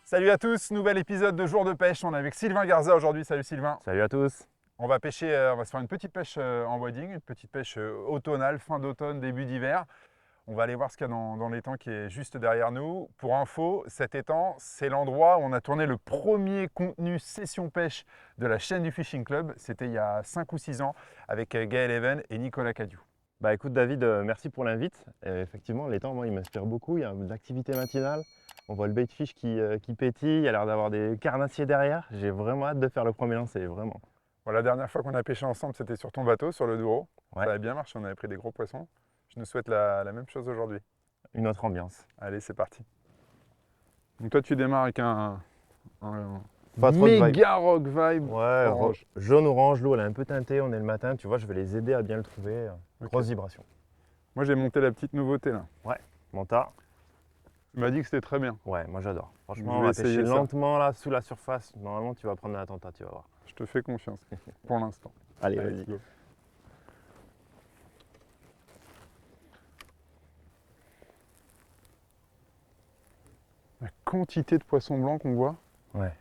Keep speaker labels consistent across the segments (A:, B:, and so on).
A: Salut à tous, nouvel épisode de Jour de pêche. On est avec Sylvain Garza aujourd'hui. Salut Sylvain.
B: Salut à tous.
A: On va pêcher, on va se faire une petite pêche en wading, une petite pêche automnale, fin d'automne, début d'hiver. On va aller voir ce qu'il y a dans l'étang qui est juste derrière nous. Pour info, cet étang, c'est l'endroit où on a tourné le premier contenu session pêche de la chaîne du Fishing Club. C'était il y a 5 ou 6 ans avec Gaël Even et Nicolas Cadieux.
B: Bah écoute David, merci pour l'invite. Effectivement, l'étang, moi, il m'inspire beaucoup. Il y a de l'activité matinale. On voit le baitfish qui pétille. Il y a l'air d'avoir des carnassiers derrière. J'ai vraiment hâte de faire le premier lancer, vraiment.
A: Bon, la dernière fois qu'on a pêché ensemble, c'était sur ton bateau, sur le Douro.
B: Ouais.
A: Ça avait bien marché, on avait pris des gros poissons. Je nous souhaite la même chose aujourd'hui.
B: Une autre ambiance.
A: Allez, c'est parti. Donc toi, tu démarres avec un
B: Pas trop de vibe.
A: méga rock vibe.
B: Ouais,
A: orange.
B: jaune-orange, l'eau elle est un peu teintée, on est le matin, tu vois, je vais les aider à bien le trouver. Grosse vibration.
A: Moi, j'ai monté la petite nouveauté là.
B: Monta.
A: Tu m'as dit que c'était très bien.
B: Ouais, moi j'adore. Franchement,
A: Je
B: on
A: vais
B: va pêcher
A: essayer ça.
B: lentement là, sous la surface. Normalement, tu vas prendre un attentat, tu vas voir.
A: Je te fais confiance pour l'instant.
B: Allez,
A: Allez,
B: vas-y.
A: go. La quantité de poissons blancs qu'on voit.
B: Ouais.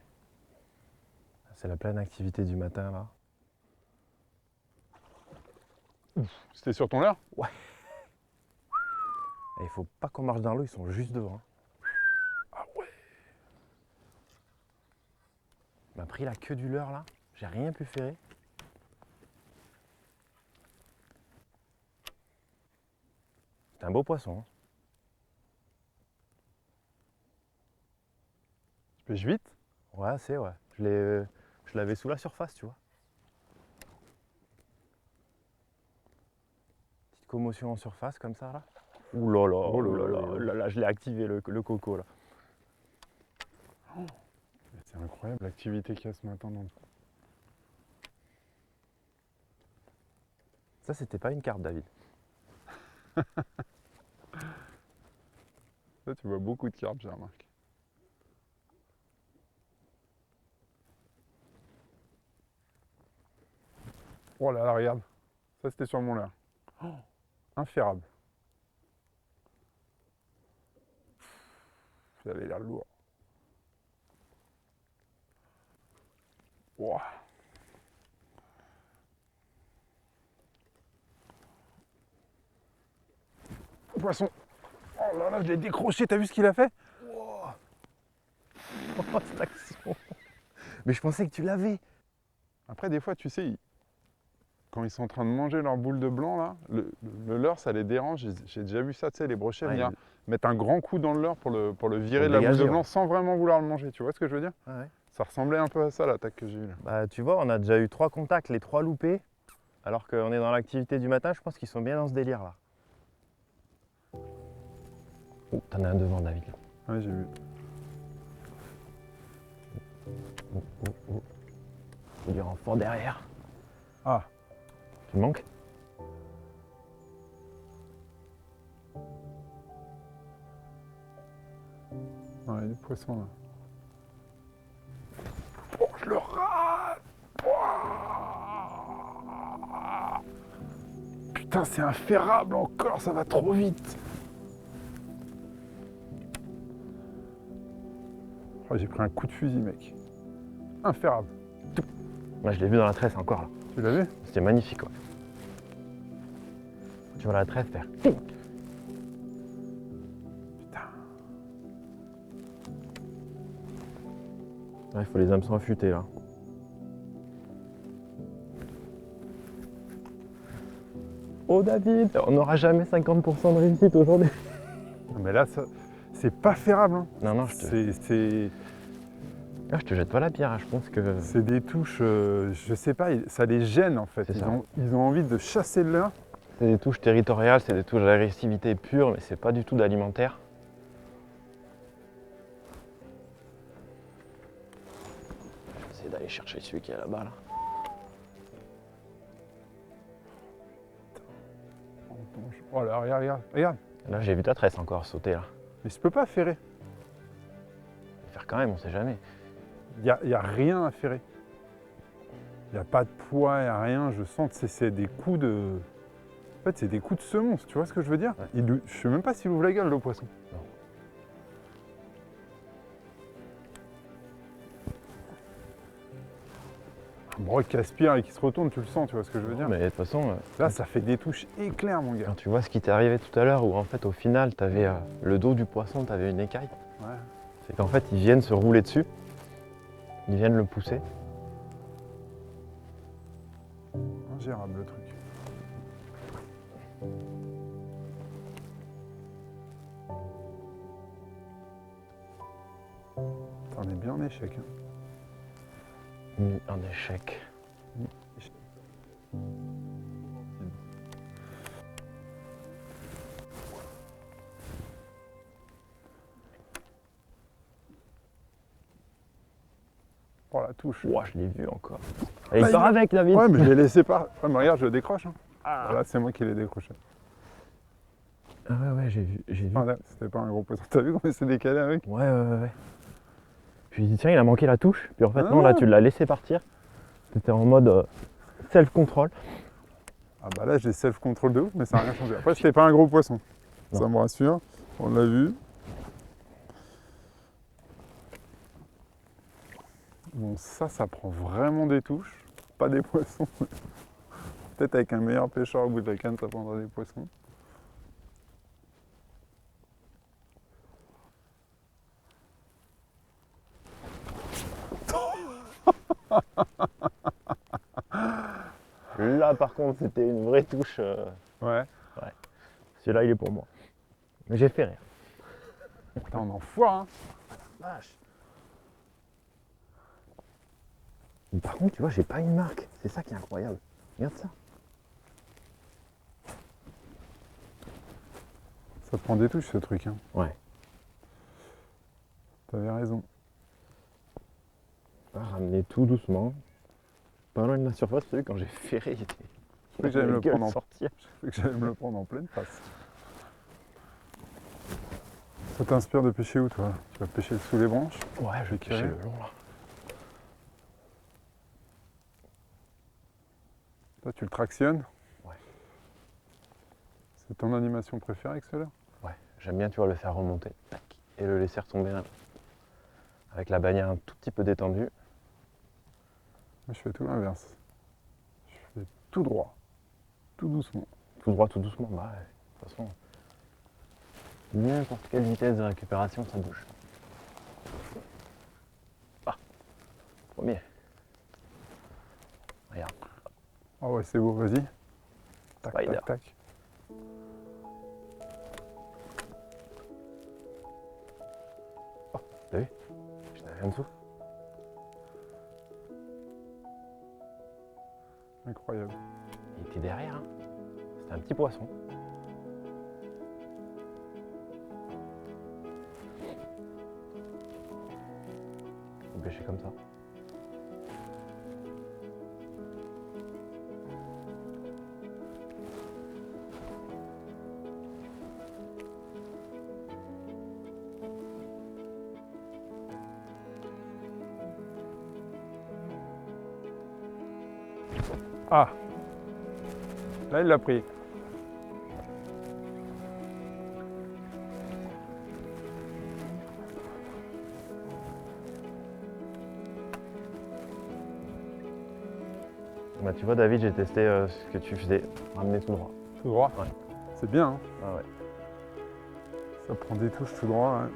B: C'est la pleine activité du matin là.
A: C'était sur ton leurre?
B: Et il faut pas qu'on marche dans l'eau, ils sont juste devant.
A: Ah ouais.
B: Il m'a pris la queue du leurre là, j'ai rien pu ferrer. C'est un beau poisson. Hein.
A: Tu pêches vite?
B: Ouais, c'est ouais. Je l'avais sous la surface, tu vois. Petite commotion en surface comme ça là. Ouh là là,
A: Oh là
B: ouh là
A: là
B: là,
A: là.
B: là là, je l'ai activé le coco là.
A: C'est incroyable l'activité qu'il y a ce matin dans le...
B: Ça c'était pas une carpe, David.
A: Là, tu vois beaucoup de carpes, j'ai remarqué. Oh là là, regarde. Ça, c'était sur mon leurre. Oh, inférable. Ça avait l'air lourd. Wow. Poisson. Oh là là, je l'ai décroché, t'as vu ce qu'il a fait?
B: Oh, cette action. Mais je pensais que tu l'avais.
A: Après, des fois, tu sais, quand ils sont en train de manger leur boule de blanc, là, le leurre, ça les dérange. J'ai déjà vu ça, tu sais, les brochets
B: Ouais,
A: venir mettre un grand coup dans le leurre pour le virer de
B: le
A: la boule de
B: dégager,
A: blanc
B: ouais.
A: sans vraiment vouloir le manger. Tu vois ce que je veux dire?
B: Ouais.
A: Ça ressemblait un peu à ça, l'attaque que j'ai eue là.
B: Bah tu vois, on a déjà eu 3 contacts, les 3 loupés. Alors qu'on est dans l'activité du matin, je pense qu'ils sont bien dans ce délire là. Oh, t'en as un devant, David.
A: Ouais, j'ai vu.
B: Oh, oh, oh. Faut du renfort derrière.
A: Ah,
B: Tu me manques?
A: ouais, il y a des poissons là. Oh, je le rate! Ouah. Putain, c'est inférable encore, ça va trop vite. Oh, j'ai pris un coup de fusil, mec. Inférable.
B: Moi je l'ai vu dans la tresse encore là.
A: Tu l'as vu?
B: C'était magnifique, ouais. Tu vois la tresse faire. Ting.
A: Putain.
B: Ouais, il faut les hameçons affûtés là. Oh David, on n'aura jamais 50% de réussite aujourd'hui.
A: Non, mais là, ça, c'est pas ferrable. Hein.
B: Non, non,
A: C'est
B: je te jette pas la pierre, hein, je pense que...
A: c'est des touches, je sais pas, ça les gêne en fait.
B: C'est
A: Ils
B: ça.
A: ont envie de chasser le leurre.
B: C'est des touches territoriales, c'est des touches d'agressivité pure, mais c'est pas du tout d'alimentaire. chercher celui qui est là-bas là.
A: Oh là, regarde, regarde, regarde.
B: Là j'ai vu ta tresse encore sauter là.
A: Mais je peux pas ferrer.
B: Je vais faire quand même, on sait jamais.
A: Il y a rien à ferrer. Il n'y a pas de poids, il n'y a rien. Je sens que c'est des coups de... En fait, c'est des coups de semonce, tu vois ce que je veux dire?
B: Ouais.
A: Je sais même pas s'il ouvre la gueule, le poisson.
B: Non.
A: Un broc qui aspire et qui se retourne, tu le sens, tu vois ce que je veux dire?
B: Mais de toute façon,
A: Là, ça fait des touches éclairs, mon gars.
B: quand tu vois ce qui t'est arrivé tout à l'heure, où en fait au final tu avais le dos du poisson, tu avais une écaille,
A: Ouais.
B: c'est qu'en fait ils viennent se rouler dessus, ils viennent le pousser.
A: Ingérable, le truc. T'en es bien en échec. Hein.
B: Un échec.
A: Oh la touche.
B: Ouah, je l'ai vu encore. Et il
A: Bah,
B: part
A: il-
B: avec David.
A: Ouais, mais je l'ai laissé pas. Ouais, mais regarde, je le décroche. Hein.
B: Ah.
A: Voilà, c'est moi qui l'ai décroché.
B: Ah ouais, j'ai vu.
A: Ah, là, c'était pas un gros poisson. T'as vu comment il s'est décalé avec?
B: Ouais. Puis il dit tiens, il a manqué la touche. Puis en fait,
A: Ah.
B: non, là tu l'as laissé partir. T'étais en mode self-control.
A: Ah bah là, j'ai self-control de ouf, mais ça n'a rien changé. Après, c'était pas un gros poisson.
B: Non.
A: Ça me rassure. On l'a vu. Bon, ça prend vraiment des touches. Pas des poissons. Peut-être avec un meilleur pêcheur au bout de la canne, ça prendra des poissons.
B: Là par contre, c'était une vraie touche.
A: Ouais.
B: Celui-là, il est pour moi. Mais j'ai fait rire.
A: Putain, on en foire, hein.
B: Vache. Par contre, tu vois, j'ai pas une marque. C'est ça qui est incroyable. Regarde ça.
A: Ça prend des touches, ce truc. Hein.
B: Ouais.
A: T'avais raison.
B: On va ramener tout doucement. Pas loin de la surface, tu as vu, quand j'ai ferré, il était.
A: Je croyais que j'allais me le prendre en...
B: sortir.
A: que j'allais me le prendre en pleine face. Ça t'inspire de pêcher où, toi? Tu vas pêcher sous les branches?
B: Ouais, je vais
A: Ok.
B: pêcher le long là.
A: Toi, tu le tractionnes?
B: Ouais.
A: C'est ton animation préférée avec cela?
B: Ouais, j'aime bien, tu vois, le faire remonter. Tac, et le laisser retomber là. Avec la bannière un tout petit peu détendue.
A: Moi, je fais tout l'inverse. Je fais tout droit, tout doucement.
B: Tout droit, tout doucement. Bah ouais, de toute façon. N'importe quelle vitesse de récupération, ça bouge. Ah, premier. Regarde.
A: Ah ouais, c'est beau, vas-y. Tac,
B: Spider.
A: tac, tac.
B: T'as vu? Je n'avais en dessous.
A: Incroyable.
B: Il était derrière, hein. C'était un petit poisson. Faut pêcher comme ça.
A: Ah! Là, il l'a pris.
B: Bah, tu vois, David, j'ai testé ce que tu faisais, ramener tout droit.
A: Tout droit?
B: Ouais.
A: C'est bien, hein.
B: Ah ouais.
A: Ça prend des touches tout droit. Ouais.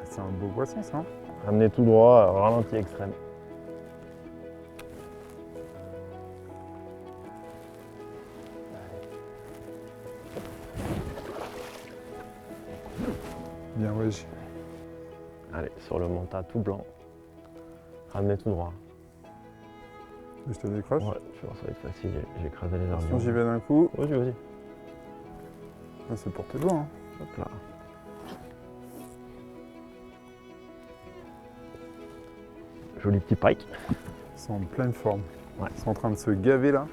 A: C'est un beau poisson, ça. Hein.
B: Ramener tout droit, ralenti extrême.
A: Bien, wesh.
B: Allez, sur le monta tout blanc. Ramener tout droit.
A: Je te décroche.
B: Ouais, tu vois, ça va être facile, j'ai écrasé les
A: Attention,
B: arbres.
A: j'y vais d'un coup.
B: Vas-y.
A: Ah, c'est pour tes doigts. Hein.
B: Hop là. Joli petit pike.
A: sont en pleine forme.
B: Ouais.
A: Ils sont en train de se gaver là.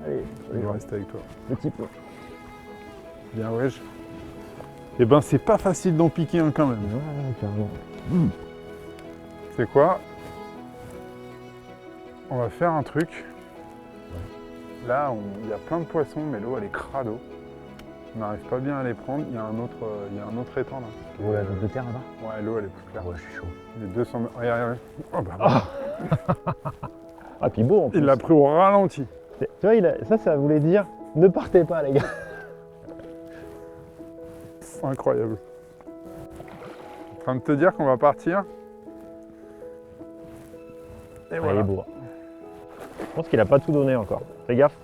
B: Allez,
A: Je vais rester avec toi.
B: petit peu.
A: Bien ouais. Eh ben c'est pas facile d'en piquer un quand même.
B: Ouais, carrément.
A: C'est quoi? On va faire un truc. Là, il y a plein de poissons, mais l'eau elle est crado. On n'arrive pas bien à les prendre. Il y a un autre étang là.
B: Ouais, de terre là-bas.
A: Ouais, l'eau elle est plus claire.
B: Ouais, je suis chaud.
A: Les 200 mètres. Regarde, regarde. Oh, bah,
B: Ah, puis beau en plus.
A: il l'a pris au ralenti.
B: Tu vois, ça voulait dire ne partez pas, les gars.
A: C'est incroyable. En train de te dire qu'on va partir. Et
B: Ouais, il
A: voilà.
B: est beau. Je pense qu'il a pas tout donné encore. Fais gaffe.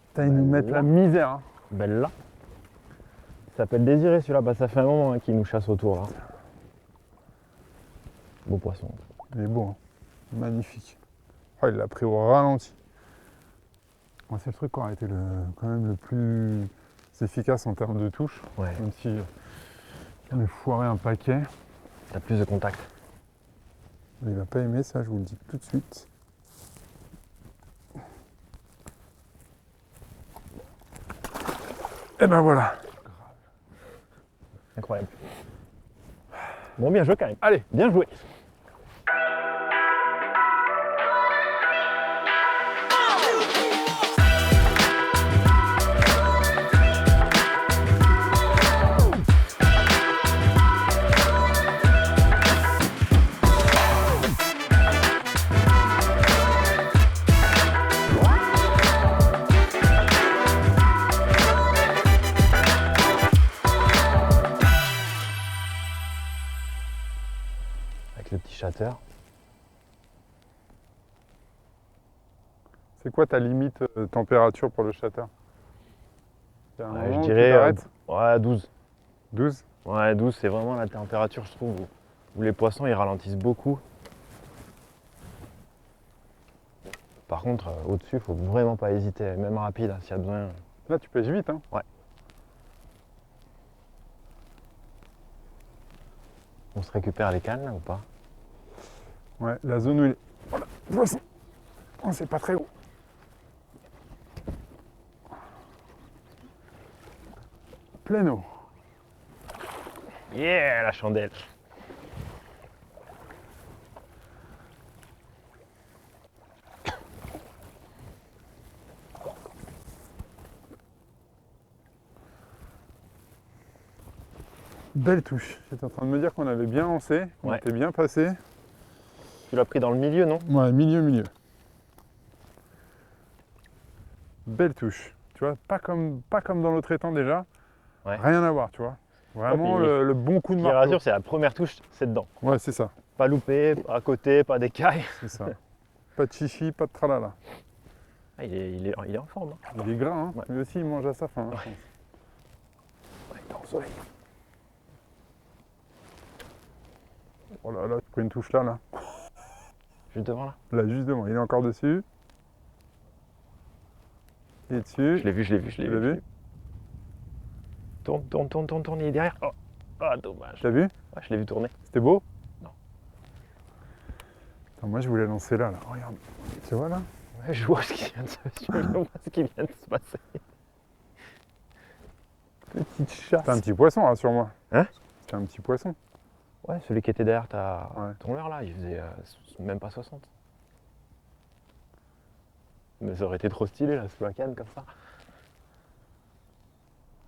A: Putain, ils nous mettent la misère. Hein.
B: Belle là. Il s'appelle Désiré celui-là. Bah, ça fait un moment qu'il nous chasse autour là. Beau poisson.
A: Il est beau, hein. Magnifique. Oh, il l'a pris au ralenti. Ouais, c'est le truc qui aurait été quand même le plus efficace en termes de touche.
B: Ouais.
A: Même si on est foiré un paquet.
B: T'as plus de contact.
A: Il va pas aimer ça, je vous le dis tout de suite. Et ben voilà.
B: Incroyable. Bon, bien joué quand même.
A: Allez,
B: Bien joué. Avec le petit chatter.
A: c'est quoi ta limite température pour le chatter? Il y a un
B: Ouais,
A: moment
B: je
A: où tu
B: dirais
A: t'arrêtes?
B: ouais, 12.
A: 12?
B: Ouais, 12, c'est vraiment la température, je trouve, où les poissons ils ralentissent beaucoup. Par contre, au-dessus, il faut vraiment pas hésiter, même rapide, hein, s'il y a besoin.
A: Là, tu pêches vite, hein?
B: On se récupère les cannes là ou pas?
A: Ouais, la zone où il est. Voilà, poisson! Oh, c'est pas très gros. Pleine eau.
B: Yeah, la chandelle!
A: Belle touche. J'étais en train de me dire qu'on avait bien lancé, qu'on
B: Ouais.
A: était bien passé.
B: Tu l'as pris dans le milieu, non?
A: Ouais, milieu. Belle touche. Tu vois, pas comme dans l'autre étang déjà.
B: Ouais.
A: Rien à voir, tu vois. Vraiment
B: puis,
A: le bon coup de
B: Je te
A: marteau.
B: rassure, c'est la première touche, c'est dedans.
A: Ouais, c'est ça.
B: Pas loupé, pas à côté, pas d'écaille.
A: C'est ça. Pas de chichi, pas de tralala.
B: Ah, il est en forme. Hein.
A: Il est gras, hein.
B: Ouais.
A: Lui aussi, il mange à sa faim. Hein, je
B: Ouais.
A: pense.
B: Ouais, il est au soleil.
A: Oh là là, tu prends une touche là, là.
B: Juste devant là.
A: Là, juste devant. Il est encore dessus. Il est dessus.
B: Je l'ai vu, je l'ai vu, je l'ai
A: Tu l'as
B: vu.
A: vu?
B: Tourne, il est derrière. Oh, ah, dommage.
A: Tu l'as vu?
B: Ouais, je l'ai vu tourner.
A: C'était beau?
B: Non.
A: Attends, moi, je voulais lancer là, là. Regarde. Tu vois là?
B: Ouais, je vois ce qui vient de se passer. Petite chasse.
A: T'as un petit poisson, rassure-moi.
B: Hein?
A: T'as un petit poisson.
B: Ouais, celui qui était derrière
A: Ouais.
B: ton leurre là, il faisait même pas 60. Mais ça aurait été trop stylé là, sous la canne comme ça.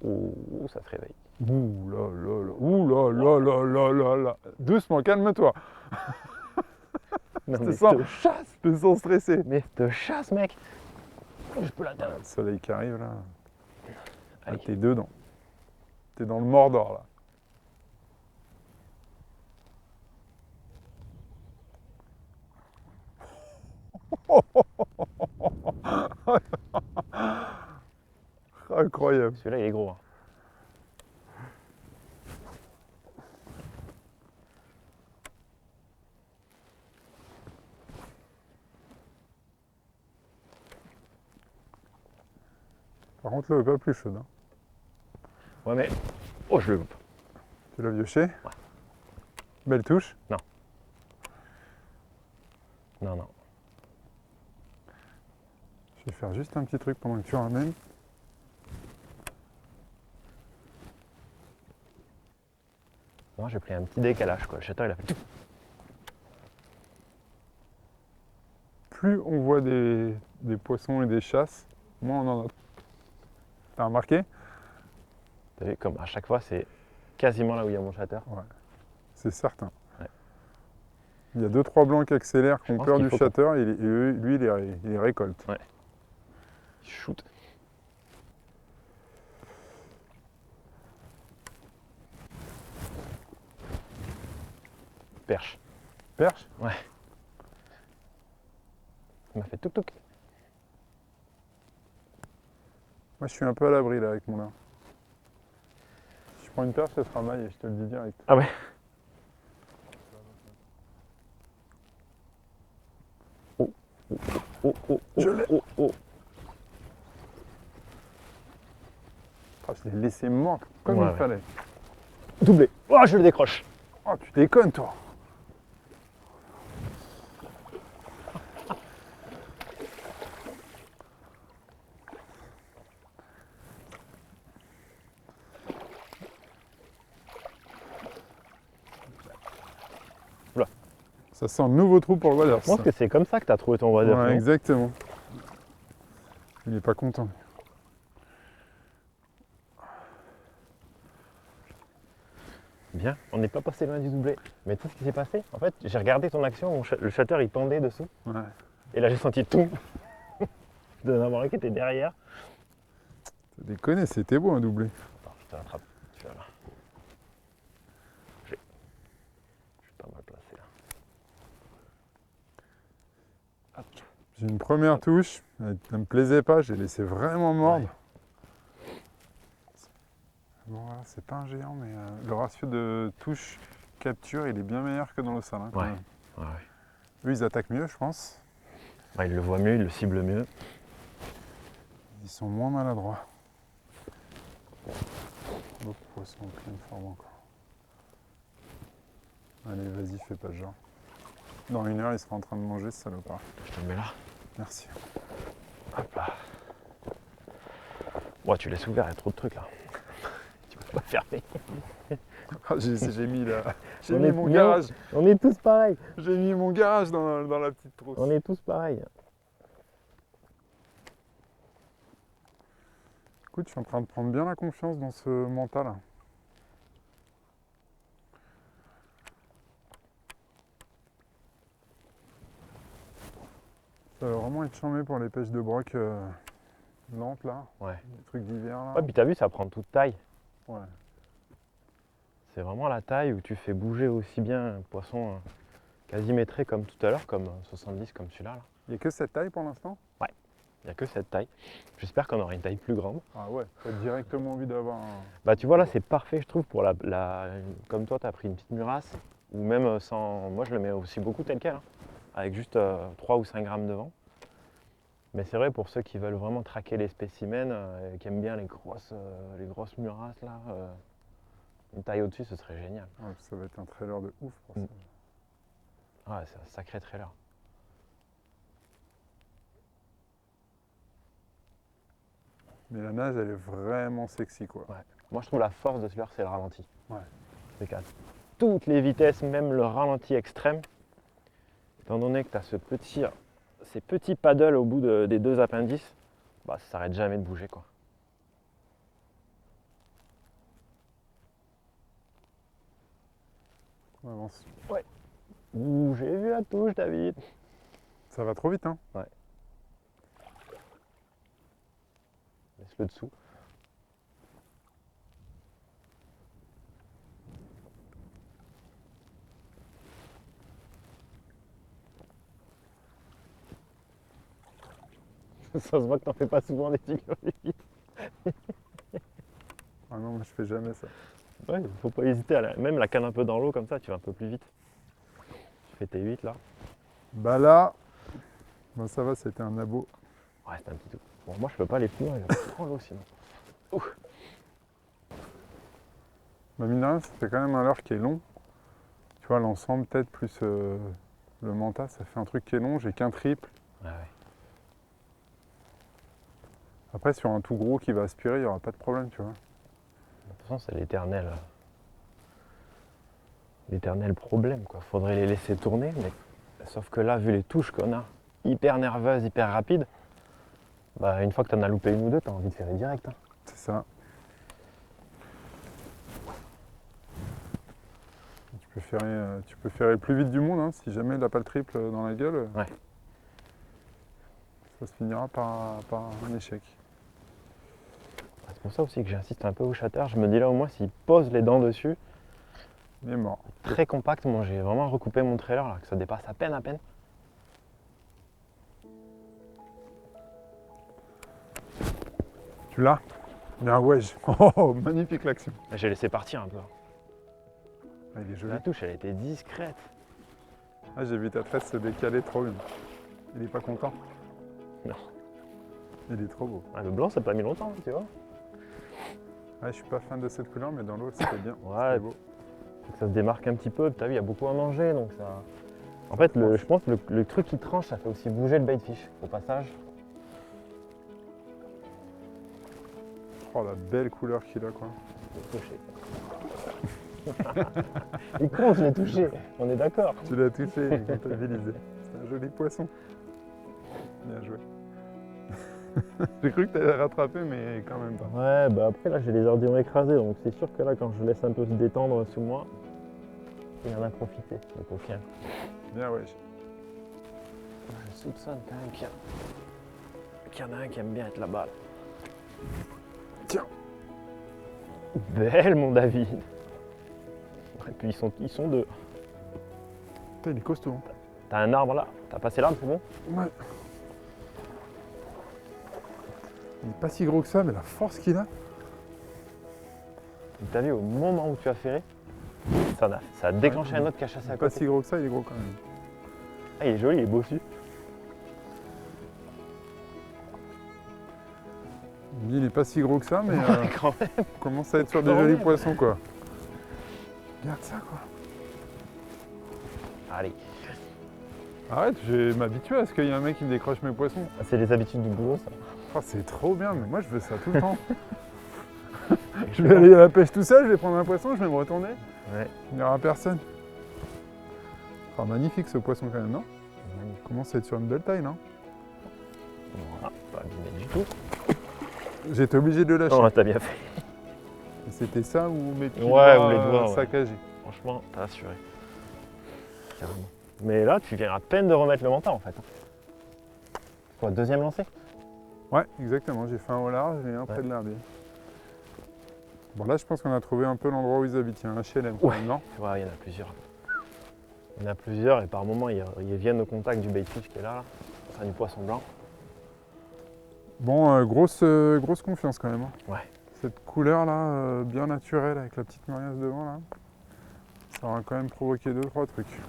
B: Ouh, ça se réveille.
A: Ouh là là là. Ouh là là là là là là. Doucement, calme-toi.
B: Non,
A: te
B: mais
A: sens-
B: cette chasse.
A: Je te sens stressé.
B: Mais cette chasse, mec. Je peux la
A: Le soleil qui arrive là. Ah,
B: Allez.
A: t'es dedans. T'es dans le Mordor là. Incroyable.
B: Celui-là, il est gros. Hein.
A: Par contre, l'eau est pas plus chaude. Hein.
B: Ouais, mais. Oh, je le loupe.
A: Tu l'as pioché?
B: Ouais.
A: Belle touche.
B: Non, non.
A: Je vais faire juste un petit truc pendant que tu ramènes.
B: Non, j'ai pris un petit décalage, quoi. Le chateur, il a fait tout.
A: Plus on voit des poissons et des chasses, moins on en a. T'as remarqué?
B: T'as vu, comme à chaque fois, c'est quasiment là où il y a mon chateur.
A: C'est certain.
B: Ouais.
A: Il y a 2-3 blancs qui accélèrent, qui ont
B: pense
A: peur
B: qu'il
A: du
B: faut
A: chateur, et lui, il les récolte.
B: Ouais. Shoot. Perche.
A: Perche?
B: Ouais. Il m'a fait touk.
A: Moi, je suis un peu à l'abri là avec mon leurre. Si je prends une perche, ça sera maille, je te le dis direct.
B: Ah ouais. Oh.
A: Je l'ai.
B: Oh.
A: Ah, je l'ai laissé mort comme
B: Ouais,
A: il fallait.
B: Doublé. Oh, je le décroche.
A: Oh, tu déconnes, toi!
B: Oula.
A: Ça sent un nouveau trou pour le waders.
B: Je pense que c'est comme ça que tu as trouvé ton waders.
A: Ouais,
B: non
A: exactement. Il est pas content.
B: Bien, on n'est pas passé loin du doublé. Mais tout ce qui s'est passé, en fait, j'ai regardé ton action, le chateur il pendait dessous.
A: Ouais.
B: Et là j'ai senti tout de n'avoir qui était derrière.
A: T'as déconné, c'était beau un doublé.
B: Attends, je te rattrape. Tu vois là. Je suis pas mal placé là. Hop.
A: J'ai une première touche, elle me plaisait pas, j'ai laissé vraiment mordre.
B: Ouais.
A: Bon, voilà, c'est pas un géant, mais le ratio de touche capture, il est bien meilleur que dans le salin. Quand
B: Ouais.
A: même.
B: Ouais.
A: Eux, ils attaquent mieux, je pense.
B: Ouais, il le voit mieux, il le cible mieux.
A: Ils sont moins maladroits. L'autre poisson en pleine forme encore. Allez, vas-y, fais pas de genre. Dans 1 heure, il sera en train de manger ce salopard.
B: Je te le mets là.
A: Merci.
B: Hop là. Bon, tu laisses ouvert, il y a trop de trucs là. Tu peux pas fermer.
A: Ah, j'ai mis,
B: On
A: mis
B: est-
A: mon
B: mais
A: garage.
B: On est tous pareils.
A: J'ai mis mon garage dans la petite trousse.
B: On est tous pareils.
A: Écoute, je suis en train de prendre bien la confiance dans ce mental. Ça va vraiment être charmé pour les pêches de broc lentes là.
B: Ouais.
A: Les trucs d'hiver là.
B: Ouais, puis t'as vu, ça prend toute taille.
A: Ouais.
B: C'est vraiment la taille où tu fais bouger aussi bien un poisson quasi métré comme tout à l'heure, comme 70 comme celui-là. Là.
A: Il n'y a que cette taille pour l'instant?
B: Il n'y a que cette taille. J'espère qu'on aura une taille plus grande.
A: Ah ouais, t'as directement envie d'avoir un...
B: Bah tu vois là c'est parfait je trouve pour comme toi tu as pris une petite murasse ou même sans. Moi je le mets aussi beaucoup tel quel, hein, avec juste 3 ou 5 grammes de vent. Mais c'est vrai pour ceux qui veulent vraiment traquer les spécimens, qui aiment bien les grosses murasses là, une taille au-dessus ce serait génial.
A: Ouais, ça va être un trailer de ouf pour ça.
B: Ah ouais, c'est un sacré trailer.
A: Mais la nage, elle est vraiment sexy quoi.
B: Ouais. Moi je trouve la force de ce leurre c'est le ralenti.
A: Ouais.
B: C'est qu'à toutes les vitesses, même le ralenti extrême, étant donné que tu as ces petits paddles au bout des 2 appendices, bah ça s'arrête jamais de bouger quoi.
A: On avance.
B: Ouh, j'ai vu la touche David.
A: Ça va trop vite hein.
B: Laisse-le dessous. Ça se voit que t'en fais pas souvent des figures vite.
A: Ah non, moi je fais jamais ça.
B: Ouais, faut pas hésiter même la canne un peu dans l'eau comme ça, tu vas un peu plus vite. Tu fais tes 8 là.
A: Bah là, bah ça va, c'était un abo.
B: Ouais, c'est un petit tout. Bon, moi je peux pas aller plus loin, il va trop l'eau sinon.
A: Bah, mine de rien, ça fait quand même un leurre qui est long. Tu vois, l'ensemble, peut-être, plus le manta, ça fait un truc qui est long. J'ai qu'un triple.
B: Ah ouais.
A: Après, sur un tout gros qui va aspirer, il n'y aura pas de problème, tu vois.
B: De toute façon, c'est l'éternel problème, quoi. Faudrait les laisser tourner, mais sauf que là, vu les touches qu'on a, hyper nerveuses, hyper rapides, bah une fois que t'en as loupé une ou deux, t'as envie de faire direct. Hein.
A: C'est ça. Tu peux faire le plus vite du monde, hein, si jamais il n'a pas le triple dans la gueule.
B: Ouais.
A: Ça se finira par un échec.
B: C'est pour ça aussi que j'insiste un peu au shatter. Je me dis là au moins s'il pose les dents dessus,
A: Il est mort.
B: très compact. Moi j'ai vraiment recoupé mon trailer là, que ça dépasse à peine.
A: Tu l'as? Il y a un wedge. Oh, magnifique l'action.
B: J'ai laissé partir un peu.
A: Ah, il est joli.
B: La touche elle était discrète.
A: Ah, j'ai vu ta tresse se décaler trop bien. Il est pas content.
B: Non.
A: Il est trop beau.
B: Ah, le blanc ça n'a pas mis longtemps, tu vois.
A: Ouais, je suis pas fan de cette couleur, mais dans l'eau, c'était bien.
B: Ouais.
A: C'était beau.
B: Faut que ça se démarque un petit peu. T'as vu, il y a beaucoup à manger donc ça. En fait, je pense que le truc qui tranche, ça fait aussi bouger le baitfish au passage.
A: Oh, la belle couleur qu'il a, quoi.
B: Je l'ai touché. Il compte, je l'ai touché. On est d'accord.
A: Tu l'as touché, il est comptabilisé. C'est un joli poisson. Bien joué. J'ai cru que tu allais rattraper, mais quand même pas.
B: Ouais, bah après là j'ai les ordillons écrasés, donc c'est sûr que là quand je laisse un peu se détendre sous moi, il en a profité, le coquin.
A: Bien, ouais.
B: Je soupçonne quand même qu'il y en a un qui aime bien être là-bas.
A: Tiens.
B: Belle mon David. Et puis ils sont deux.
A: Putain, il est costaud. Hein.
B: T'as un arbre là, t'as passé l'arbre, c'est bon?
A: Ouais. Il n'est pas si gros que ça, mais la force qu'il a.
B: T'as vu au moment où tu as ferré, ça a déclenché un autre qui a chassé à
A: Pas
B: côté.
A: si gros que ça, il est gros quand même.
B: Ah, il est joli, il est bossu.
A: Il n'est pas si gros que ça, mais
B: Quand même.
A: on commence à être sur des
B: Quand
A: jolis
B: même.
A: poissons, quoi. Regarde ça, quoi.
B: Allez,
A: Arrête, je vais m'habituer à ce qu'il y ait un mec qui me décroche mes poissons.
B: ah, c'est les habitudes du boulot ça.
A: Oh, c'est trop bien, mais moi je veux ça tout le temps. Je vais aller à la pêche tout seul, je vais prendre un poisson, je vais me retourner.
B: Ouais.
A: Il n'y aura personne. Oh, magnifique ce poisson quand même, non?
B: Magnifique.
A: Il commence à être sur une belle taille, non?
B: Voilà, pas abîmé du tout.
A: J'étais obligé de le lâcher.
B: Oh, t'as bien fait.
A: Et c'était ça ou mes petits
B: Ouais,
A: doigts,
B: ou les doigts, ouais.
A: saccagés.
B: Franchement, t'as assuré. Carrément. Mais là, tu viens à peine de remettre le menton en fait. Quoi, deuxième lancé?
A: Ouais, exactement. J'ai fait un au large et un près de l'herbier. Bon, là, je pense qu'on a trouvé un peu l'endroit où ils habitent. Il y a un HLM, quand même, non?
B: Ouais, il y en a plusieurs. Il y en a plusieurs et par moment, ils viennent au contact du baitfish qui est là. Enfin, du poisson blanc.
A: Bon, grosse confiance quand même. Hein.
B: Ouais.
A: Cette couleur là, bien naturelle avec la petite muriace devant là, ça aura quand même provoqué 2-3 trucs.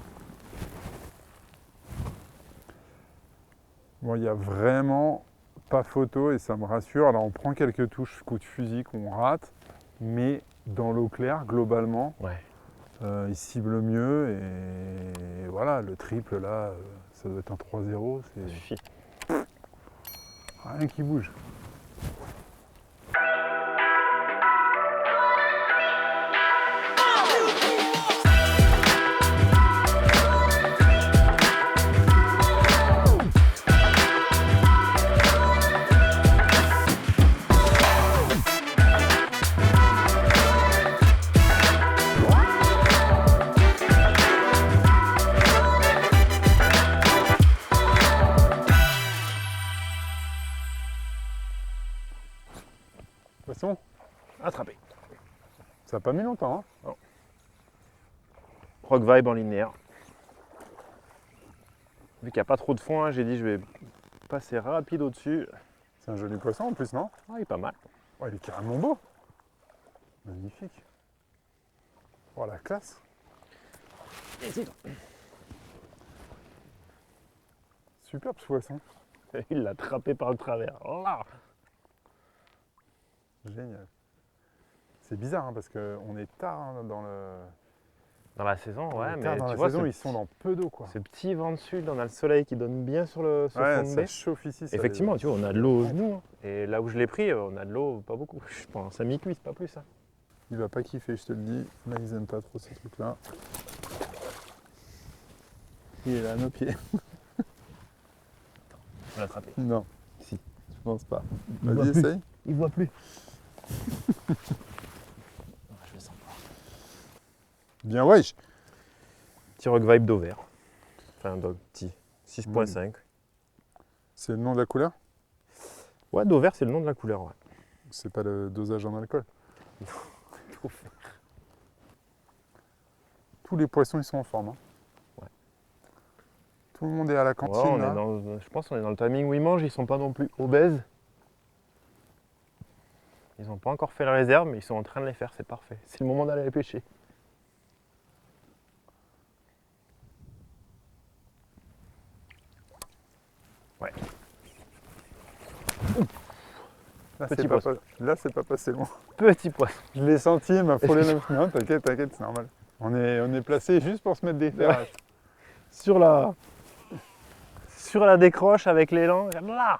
A: Bon, il n'y a vraiment pas photo et ça me rassure. Alors on prend quelques touches coup de fusil qu'on rate, mais dans l'eau claire, globalement,
B: Ouais.
A: il cible mieux et voilà, le triple là, ça doit être un 3-0,
B: Ça
A: c'est
B: suffit.
A: rien qui bouge. Poisson,
B: Attrapé.
A: ça n'a pas mis longtemps. Hein.
B: Rock vibe en linéaire. Vu qu'il n'y a pas trop de fond, hein, j'ai dit je vais passer rapide au-dessus.
A: C'est un joli poisson en plus, non?
B: Ah, il est pas mal.
A: Oh, il est carrément beau. Magnifique. Oh, la classe.
B: Et c'est tout.
A: Superbe ce poisson.
B: Il l'a attrapé par le travers. Là.
A: Génial. C'est bizarre hein, parce qu'on est tard hein, dans le.
B: Dans la saison,
A: on
B: ouais,
A: est
B: mais
A: tard dans
B: tu
A: la
B: vois,
A: saison, ils sont dans peu d'eau quoi.
B: ce petit vent de sud, on a le soleil qui donne bien sur le fond
A: Ouais,
B: de
A: ça
B: baie.
A: chauffe ici. Ça
B: Effectivement, tu vois, on a de l'eau aux genoux. Hein. Et là où je l'ai pris, on a de l'eau, pas beaucoup. Je pense à mi-cuisse, pas plus. Hein.
A: Il va pas kiffer, je te le dis. Là, ils aiment pas trop ces trucs-là. Il est là à nos pieds.
B: On l'a attrapé.
A: Non,
B: Si.
A: je pense pas.
B: Il voit
A: Vas-y,
B: plus.
A: essaye.
B: Il voit plus. Je le sens pas.
A: Bien, wesh.
B: Petit rock vibe d'Auvert. Enfin, dog, petit. 6.5.
A: C'est le nom de la couleur?
B: Ouais, d'Auvert, c'est le nom de la couleur. Ouais.
A: C'est pas le dosage en alcool. Tous les poissons, ils sont en forme. Hein.
B: Ouais.
A: Tout le monde est à la
B: Ouais,
A: cantine.
B: on
A: là.
B: est dans, je pense qu'on est dans le timing où ils mangent. Ils sont pas non plus obèses. Ils n'ont pas encore fait la réserve, mais ils sont en train de les faire. C'est parfait. C'est le moment d'aller les pêcher. Ouais.
A: Là,
B: Petit
A: c'est pas,
B: poisson.
A: là, c'est pas passé loin.
B: Petit poisson.
A: Je l'ai senti, il m'a frôlé la... Non, t'inquiète, t'inquiète, c'est normal. On est placé juste pour se mettre des ferrages.
B: Sur la décroche avec l'élan. Là.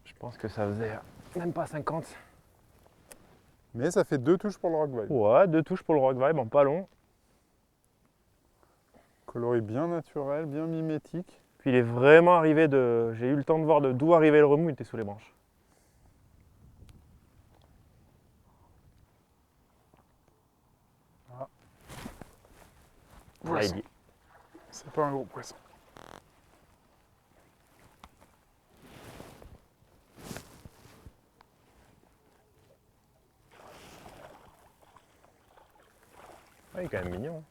B: Je pense que ça faisait même pas 50.
A: Mais ça fait 2 touches pour le rock vibe.
B: Ouais, 2 touches pour le rock vibe en pas long.
A: Coloris bien naturel, bien mimétique.
B: Puis il est vraiment arrivé de. J'ai eu le temps de voir d'où arrivait le remous, il était sous les branches.
A: Ah.
B: Là, il dit.
A: C'est pas un gros poisson.
B: Ah, il est quand même mignon.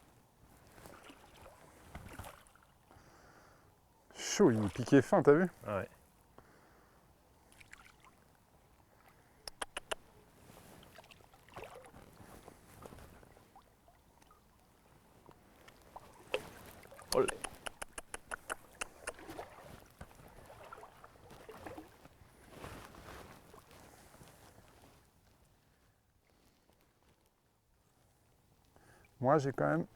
A: Chaud, il est piqué fin, t'as vu?
B: Ah ouais. Olé.
A: Moi, j'ai quand même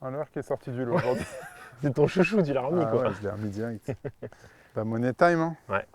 A: un leurre qui est sorti du lot aujourd'hui.
B: C'est ton chouchou, tu l'as remis
A: Ah
B: quoi.
A: ouais, je l'ai remis direct. Bah, money time, hein.
B: Ouais.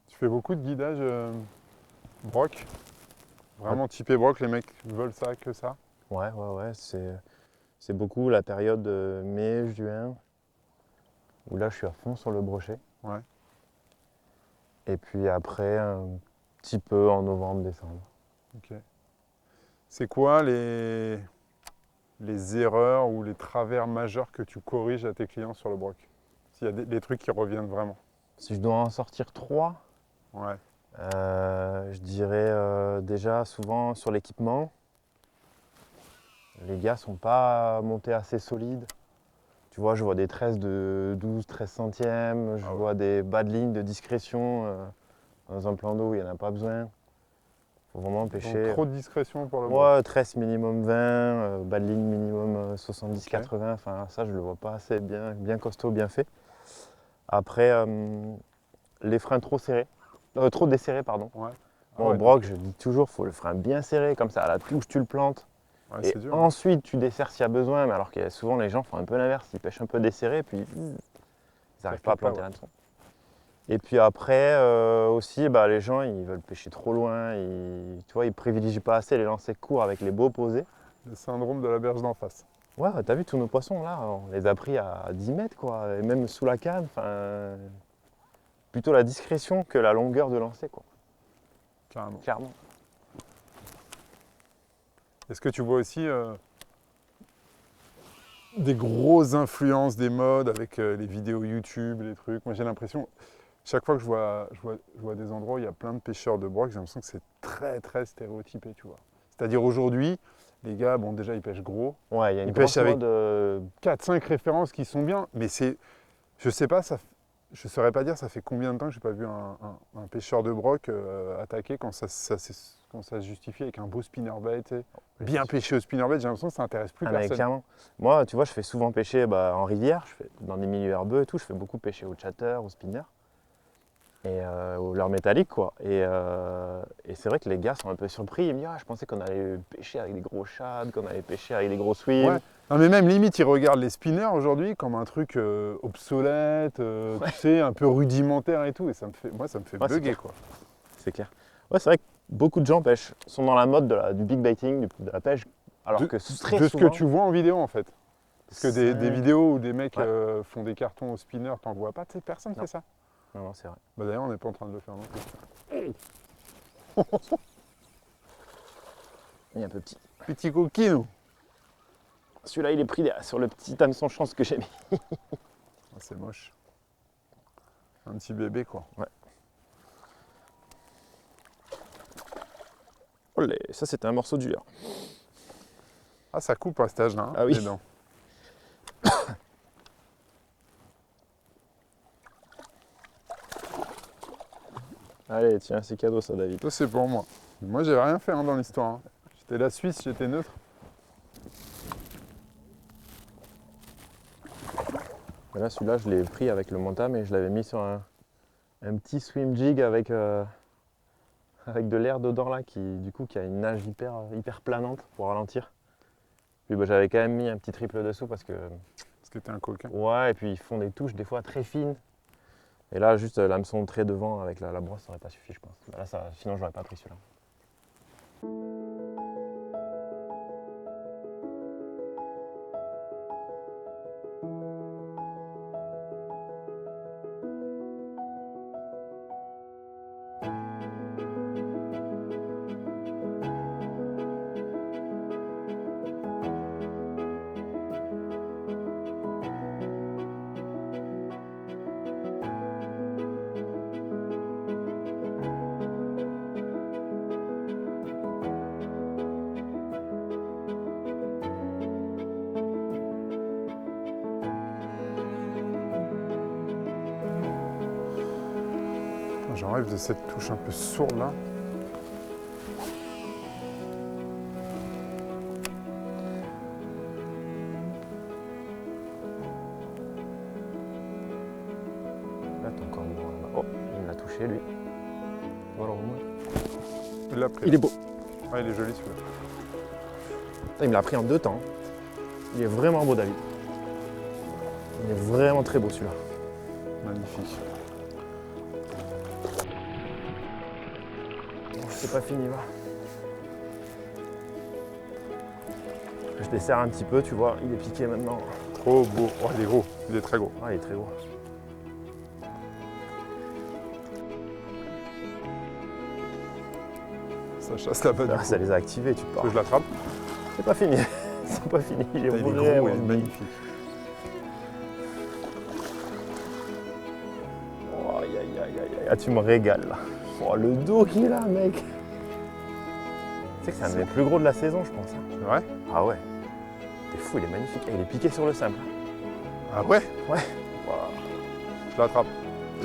A: Tu fais beaucoup de guidage broc. Vraiment typé broc, les mecs veulent ça, que ça.
B: Ouais, c'est beaucoup la période de mai, juin, où là je suis à fond sur le brochet.
A: Ouais.
B: Et puis après, un petit peu en novembre, décembre.
A: Ok. C'est quoi les erreurs ou les travers majeurs que tu corriges à tes clients sur le broc? S'il y a des trucs qui reviennent vraiment.
B: Si je dois en sortir 3,
A: Ouais.
B: je dirais déjà souvent sur l'équipement. Les gars sont pas montés assez solides. Tu vois, je vois des tresses de 12-13 centièmes, je vois des bas de ligne de discrétion dans un plan d'eau où il n'y en a pas besoin. Faut vraiment pêcher.
A: Donc, trop de discrétion pour le broc.
B: Ouais, tresse minimum 20, bas de ligne minimum 70-80. Enfin, ça, je le vois pas assez bien costaud, bien fait. Après, les freins trop serrés, trop desserrés, pardon.
A: Ouais.
B: Bon, au broc, je dis toujours, faut le frein bien serré, comme ça, à la touche, tu le plantes.
A: Ouais,
B: Et
A: c'est dur.
B: ensuite, tu desserres s'il y a besoin, mais alors que souvent, les gens font un peu l'inverse. Ils pêchent un peu desserré, puis ils n'arrivent pas à planter l'hameçon. Et puis après, aussi, bah, les gens, ils veulent pêcher trop loin. Tu vois, ils privilégient pas assez les lancers courts avec les beaux posés.
A: Le syndrome de la berge d'en face.
B: Ouais, t'as vu tous nos poissons là, on les a pris à 10 mètres quoi, et même sous la canne, enfin, plutôt la discrétion que la longueur de lancer quoi,
A: Carrément.
B: clairement.
A: Est-ce que tu vois aussi des grosses influences des modes avec les vidéos YouTube, les trucs? Moi j'ai l'impression, chaque fois que je vois des endroits où il y a plein de pêcheurs de broc, j'ai l'impression que c'est très très stéréotypé, tu vois. C'est-à-dire aujourd'hui, les gars, bon déjà ils pêchent gros,
B: Ouais, il y a une
A: ils
B: grosse
A: pêchent avec
B: mode,
A: 4-5 références qui sont bien, mais c'est, je sais pas, je saurais pas dire ça fait combien de temps que j'ai pas vu un pêcheur de broc attaquer quand quand ça se justifie avec un beau spinnerbait, tu sais. Bien pêché au spinnerbait, j'ai l'impression que ça intéresse plus
B: ah, mais
A: personne.
B: clairement. Moi, tu vois, je fais souvent pêcher en rivière, je fais dans des milieux herbeux et tout, je fais beaucoup pêcher au chatter, au spinner. Et au leurre métallique quoi. Et c'est vrai que les gars sont un peu surpris, ils me disent ah, je pensais qu'on allait pêcher avec des gros shads, qu'on allait pêcher avec des gros
A: Ouais.
B: swim.
A: Non mais même limite, ils regardent les spinners aujourd'hui comme un truc obsolète,
B: Ouais.
A: tu sais, un peu rudimentaire et tout. Et moi, ça me fait
B: Ouais, c'est
A: bugger,
B: clair.
A: quoi.
B: C'est clair. Ouais, c'est vrai que beaucoup de gens pêchent, sont dans la mode du big baiting, de la pêche, alors
A: De,
B: que très
A: de ce que
B: souvent.
A: tu vois en vidéo, en fait. Parce que des
B: c'est-
A: vidéos où des mecs
B: Ouais.
A: font des cartons au spinner, t'en vois pas, tu sais, personne
B: Non.
A: fait ça.
B: Non, non, c'est vrai.
A: Bah d'ailleurs, on n'est pas en train de le faire non plus.
B: Il y a un peu petit.
A: Petit coquino.
B: Celui-là, il est pris sur le petit hameçon chance que j'ai mis.
A: Ah, c'est moche. Un petit bébé, quoi.
B: Ouais. Olé, ça, c'était un morceau dur.
A: Ah, ça coupe à cet âge-là, hein,
B: Ah oui.
A: les dents.
B: Allez, tiens, c'est cadeau ça, David.
A: Ça, c'est pour moi. Moi, j'ai rien fait hein, dans l'histoire. Hein. J'étais la Suisse, j'étais neutre.
B: Et là, celui-là, je l'ai pris avec le Montam et je l'avais mis sur un petit swim jig avec de l'air dedans là, du coup, qui a une nage hyper planante pour ralentir. Puis bah, j'avais quand même mis un petit triple dessous parce que,
A: Parce que t'es un coquin.
B: ouais, et puis ils font des touches des fois très fines. Et là, juste l'hameçon très devant avec la brosse, ça aurait pas suffi, je pense. Bah, là, sinon, j'aurais pas pris celui-là.
A: J'en rêve de cette touche un peu sourde là.
B: Là, t'as encore une là-bas. Oh, il l'a touché lui. Voilà, au moins.
A: Il l'a pris.
B: Il est beau.
A: Ouais, il est joli celui-là.
B: Il me l'a pris en 2 temps. Il est vraiment beau, David. Il est vraiment très beau celui-là.
A: Magnifique.
B: C'est pas fini, va. Je desserre un petit peu, tu vois, il est piqué maintenant.
A: Trop beau. Oh, il est gros. Il est très gros.
B: Ah, il est très gros.
A: Ça chasse là-bas du
B: Ah,
A: coup.
B: ça les a activés, tu
A: Est-ce
B: pars.
A: que je l'attrape?
B: C'est pas fini. C'est pas fini. Il est,
A: Il est
B: vraiment
A: gros, il est
B: beau.
A: magnifique.
B: Oh, aïe, aïe, aïe, aïe, aïe. Ah, tu me régales là. Oh, le dos qu'il a, mec. Tu sais que c'est un des plus gros de la saison, je pense. Hein.
A: C'est vrai?
B: Ah ouais. T'es fou, il est magnifique. Et il est piqué sur le simple.
A: Ah ouais?
B: Ouais.
A: Waouh. Je l'attrape.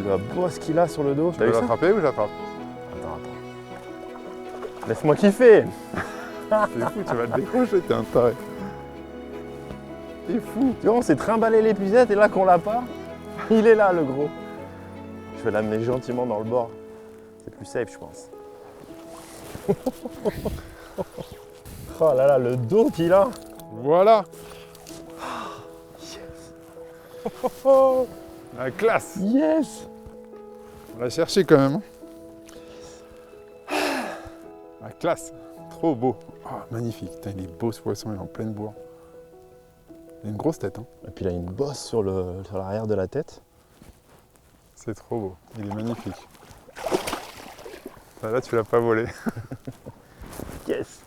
B: La bosse qu'il a sur le dos.
A: Tu
B: T'as
A: veux
B: vu ça?
A: l'attraper ou je l'attrape?
B: Attends. Laisse-moi kiffer.
A: T'es fou, tu vas le décrocher, t'es un taré. T'es fou.
B: Tu vois, on s'est trimballé l'épuisette et là qu'on l'a pas, il est là le gros. Je vais l'amener gentiment dans le bord. C'est plus safe, je pense. Oh là là, le dos qu'il a.
A: Voilà. La classe.
B: Yes.
A: On l'a cherché quand même. Hein. La classe. Trop beau. Oh, magnifique. Putain, il est beau ce poisson, il est en pleine bourre. Il a une grosse tête, hein.
B: Et puis il a une bosse sur l'arrière de la tête.
A: C'est trop beau. Il est magnifique. Ah, là, tu l'as pas volé.
B: Yes.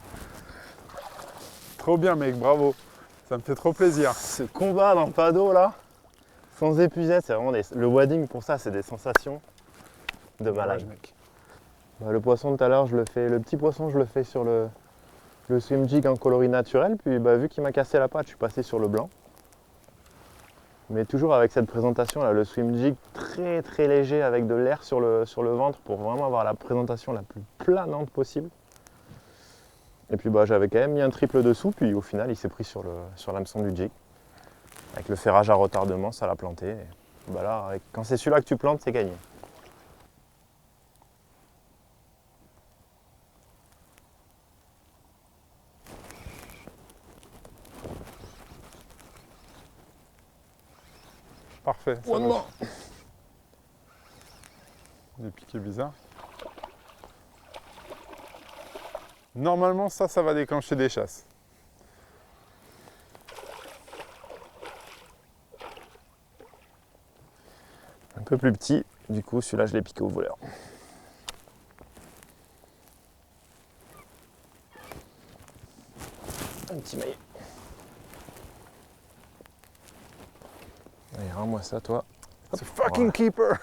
A: Trop bien, mec, bravo. Ça me fait trop plaisir.
B: Ce combat dans le paddle là, sans épuisette, c'est vraiment le wading pour ça, c'est des sensations de malade.
A: Dommage, mec.
B: Bah, le poisson de tout à l'heure, le petit poisson, je le fais sur le swim jig en coloris naturel. Puis bah, vu qu'il m'a cassé la patte, je suis passé sur le blanc. Mais toujours avec cette présentation là, le swim jig très très léger avec de l'air sur le ventre pour vraiment avoir la présentation la plus planante possible. Et puis bah, j'avais quand même mis un triple dessous, puis au final il s'est pris sur l'hameçon du jig. Avec le ferrage à retardement, ça l'a planté. Et bah là, quand c'est celui-là que tu plantes, c'est gagné.
A: Parfait. Ça
B: Oh
A: marche.
B: non.
A: Des piquets bizarres. Normalement, ça va déclencher des chasses.
B: Un peu plus petit, du coup celui-là je l'ai piqué au voleur. Un petit maillet. Allez, rends-moi ça toi.
A: C'est fucking keeper.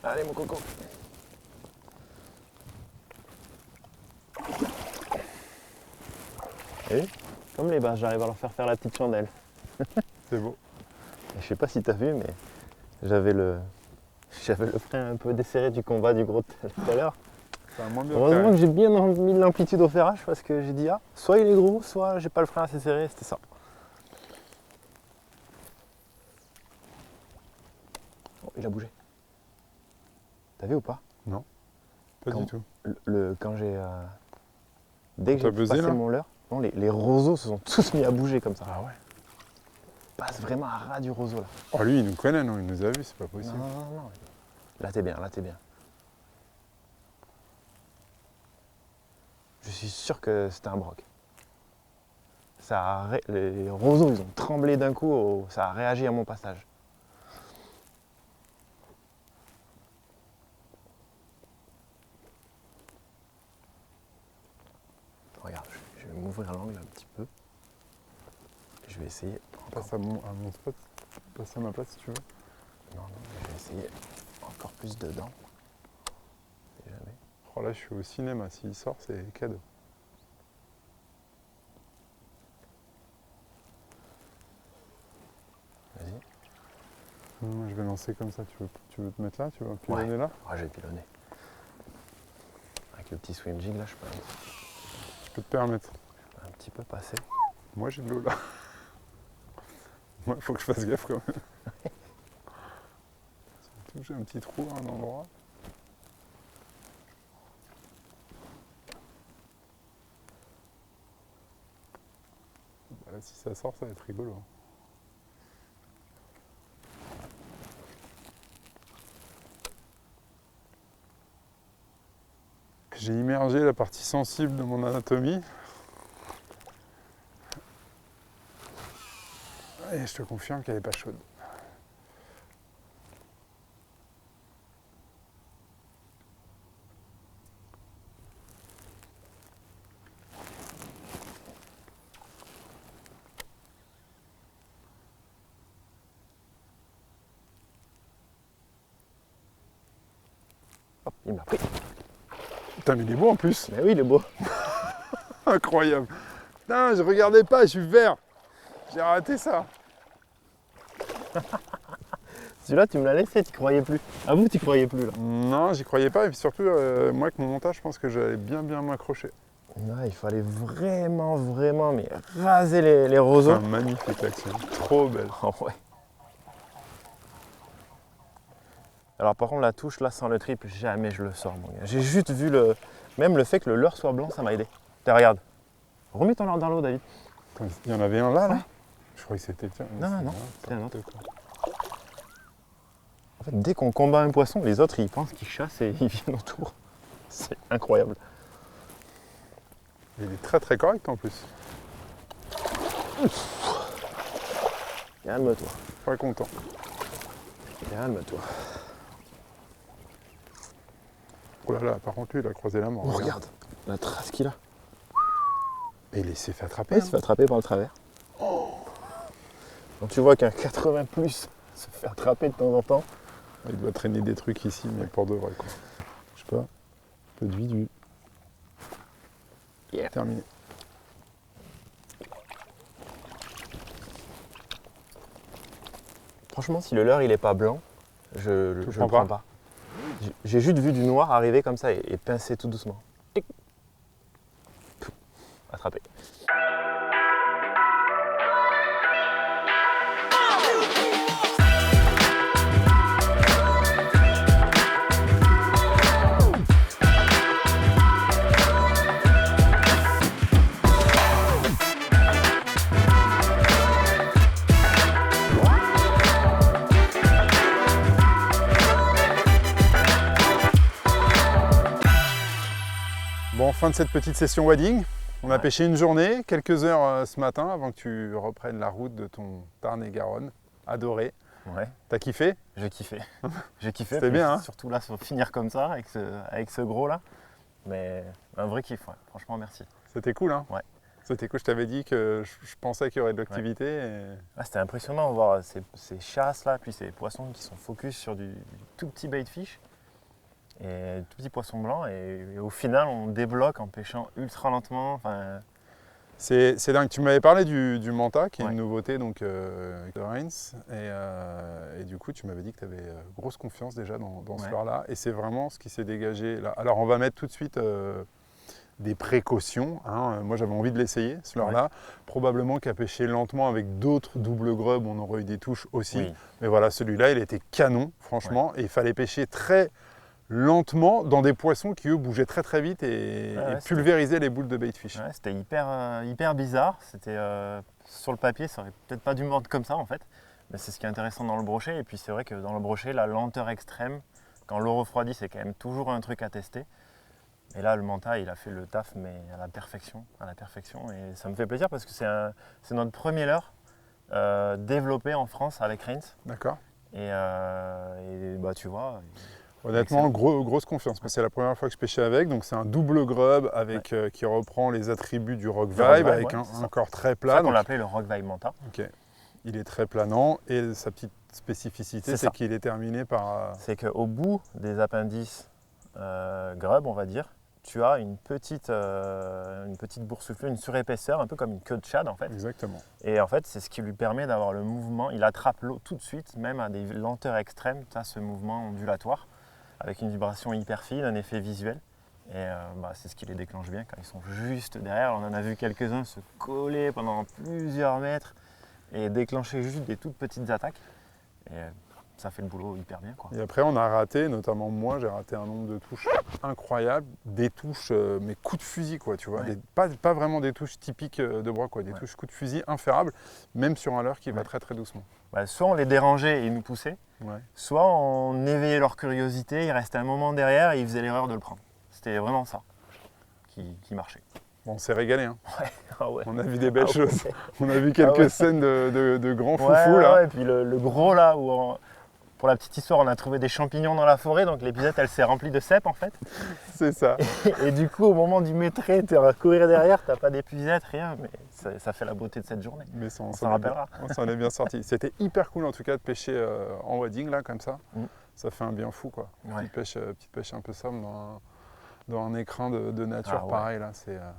B: Allez mon coco. Et comme les barres, j'arrive à leur faire la petite chandelle.
A: C'est beau.
B: Et je sais pas si t'as vu, mais j'avais le frein un peu desserré du combat du gros de tout à l'heure.
A: Ça a moins bien
B: Heureusement
A: fait.
B: que j'ai bien mis de l'amplitude au ferrage parce que j'ai dit soit il est gros, soit j'ai pas le frein assez serré, c'était ça. Oh, il a bougé. T'as vu ou pas?
A: Pas
B: Quand-
A: du tout.
B: Quand j'ai. Dès que
A: Quand
B: j'ai
A: t'as buzzé,
B: passé
A: là
B: mon leurre, non, les roseaux se sont tous mis à bouger comme ça.
A: Ah ouais.
B: Passe vraiment à ras du roseau là.
A: Oh, lui, il nous connaît, non? Il nous a vus, c'est pas
B: Non,
A: possible.
B: non, non, non. Là t'es bien, là t'es bien. Je suis sûr que c'était un broc. Les roseaux ils ont tremblé d'un coup, ça a réagi à mon passage. Regarde, je vais m'ouvrir l'angle un petit peu. Je vais essayer.
A: Passe à mon spot. Passe à ma place si tu veux.
B: Non, je vais essayer encore plus dedans. Si jamais.
A: Oh là, je suis au cinéma. S'il sort, c'est cadeau.
B: Vas-y.
A: Moi, je vais lancer comme ça. Tu veux te mettre là? Tu veux pilonner là?
B: Ah, je vais pilonner. Avec le petit swim jig là, je peux
A: Tu peux te permettre.
B: un petit peu passer.
A: Moi, j'ai de l'eau là. Moi, il faut que je fasse gaffe quand même. J'ai un petit trou à un endroit. Bah là, si ça sort, ça va être rigolo. J'ai immergé la partie sensible de mon anatomie. Et je te confirme qu'elle n'est pas chaude.
B: Hop, il m'a pris.
A: Putain, mais il est beau en plus.
B: Mais oui, il est beau.
A: Incroyable. Putain, je regardais pas, je suis vert. J'ai raté ça.
B: Celui-là, tu me l'as laissé, tu croyais plus. Ah vous, tu croyais plus là.
A: Non, j'y croyais pas. Et puis surtout, moi, avec mon montage, je pense que j'allais bien m'accrocher.
B: Ouais, il fallait vraiment, mais raser les roseaux.
A: Enfin, magnifique l'action. Trop belle.
B: Oh, ouais. Alors par contre, la touche là, sans le triple, jamais je le sors, mon gars. J'ai juste vu même le fait que le leurre soit blanc, ça m'a aidé. Tiens, regarde. Remets ton leurre dans l'eau, David.
A: Attends, il y en avait un là, là
B: Ouais.
A: Je croyais que c'était... Tiens,
B: Non,
A: c'est
B: c'est un autre.
A: quoi.
B: En fait, dès qu'on combat un poisson, les autres, ils pensent qu'ils chassent et ils viennent autour. C'est incroyable.
A: Il est très très correct en plus.
B: Calme-toi.
A: Pas content.
B: Calme-toi.
A: Oh là là, par contre lui il a croisé la mort.
B: Oh, regarde la trace qu'il a.
A: Et il s'est fait attraper.
B: Il se fait attraper par le travers. Quand tu vois qu'un 80 plus se fait attraper de temps en temps.
A: Il doit traîner des trucs ici, mais pour de vrai quoi. Je sais pas. Un peu de vidu.
B: Yeah.
A: Terminé.
B: Franchement, si le leurre il est pas blanc, je le prends pas. J'ai juste vu du noir arriver comme ça et pincer tout doucement. Tic. Attrapé.
A: Bon, fin de cette petite session wading. On a pêché une journée, quelques heures ce matin avant que tu reprennes la route de ton Tarn-et-Garonne. Adoré.
B: Ouais.
A: T'as kiffé?
B: J'ai kiffé. J'ai kiffé.
A: C'était bien, hein?
B: Surtout là, finir comme ça, avec ce gros là. Mais un vrai kiff, ouais. Franchement, merci.
A: C'était cool, hein?
B: Ouais.
A: C'était cool, je t'avais dit que je pensais qu'il y aurait de l'activité. Ouais.
B: Ah, c'était impressionnant de voir ces chasses là, puis ces poissons qui sont focus sur du tout petit bait fish. Et tout petit poisson blanc. Et au final, on débloque en pêchant ultra lentement. Enfin,
A: c'est dingue. Tu m'avais parlé du manta, qui est
B: ouais.
A: une nouveauté donc, de Heinz. Et du coup, tu m'avais dit que tu avais grosse confiance déjà dans ce
B: Ouais.
A: leurre-là. Et c'est vraiment ce qui s'est dégagé là. Alors, on va mettre tout de suite des précautions. Hein. Moi, j'avais envie de l'essayer, ce leurre-là. Probablement qu'à pêcher lentement avec d'autres double grub, on aurait eu des touches aussi.
B: Oui.
A: Mais voilà, celui-là, il était canon, franchement. Ouais. Et il fallait pêcher très lentement dans des poissons qui, eux, bougeaient très très vite et pulvérisaient les boules de baitfish.
B: Ouais, c'était hyper bizarre. C'était sur le papier, ça aurait peut-être pas dû mordre comme ça en fait. Mais c'est ce qui est intéressant dans le brochet. Et puis c'est vrai que dans le brochet, la lenteur extrême, quand l'eau refroidit, c'est quand même toujours un truc à tester. Et là, le manta, il a fait le taf, mais à la perfection. Et ça me fait plaisir parce que c'est notre premier leurre développé en France avec Reigns.
A: D'accord.
B: Et bah, tu vois.
A: Honnêtement, grosse confiance. C'est la première fois que je pêchais avec. Donc c'est un double grub avec, qui reprend les attributs du Rock Vibe, avec un corps très plat.
B: C'est ça qu'on l'appelait le Rock Vibe Manta.
A: Ok. Il est très planant et sa petite spécificité, c'est qu'il est terminé par...
B: C'est qu'au bout des appendices grub, on va dire, tu as une petite boursouflure, une surépaisseur, un peu comme une queue de shad en fait.
A: Exactement.
B: Et en fait, c'est ce qui lui permet d'avoir le mouvement. Il attrape l'eau tout de suite, même à des lenteurs extrêmes. Tu as ce mouvement ondulatoire avec une vibration hyper fine, un effet visuel. Et c'est ce qui les déclenche bien quand ils sont juste derrière. On en a vu quelques-uns se coller pendant plusieurs mètres et déclencher juste des toutes petites attaques. Et ça fait le boulot hyper bien, quoi.
A: Et après, on a raté, notamment moi, j'ai raté un nombre de touches incroyables. Des touches, mais coups de fusil, quoi, tu vois.
B: Ouais.
A: Pas vraiment des touches typiques de bras, quoi. Des touches coups de fusil inférables, même sur un leurre qui va très très doucement.
B: Soit on les dérangeait et ils nous poussaient, soit on éveillait leur curiosité, ils restaient un moment derrière et ils faisaient l'erreur de le prendre. C'était vraiment ça qui marchait.
A: Bon, on s'est régalé, hein.
B: Ouais.
A: On a vu des belles choses. On a vu quelques scènes de grands foufous, là.
B: Ouais, et puis le gros, là, où pour la petite histoire, on a trouvé des champignons dans la forêt, donc l'épisode, elle s'est remplie de cèpes, en fait.
A: C'est ça.
B: Et du coup, au moment du maîtrer, tu vas courir derrière, t'as pas d'épuisette, rien, mais ça fait la beauté de cette journée.
A: Mais
B: on s'en rappellera.
A: On s'en est bien sorti. C'était hyper cool, en tout cas, de pêcher en wading, là, comme ça. Ça fait un bien fou, quoi. Petite pêche un peu sombre dans un écrin de nature pareil, là.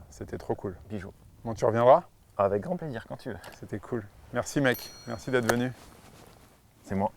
A: C'était trop cool.
B: Bijou.
A: Bon, tu reviendras?
B: Avec grand plaisir, quand tu veux.
A: C'était cool. Merci, mec. Merci d'être venu.
B: C'est moi.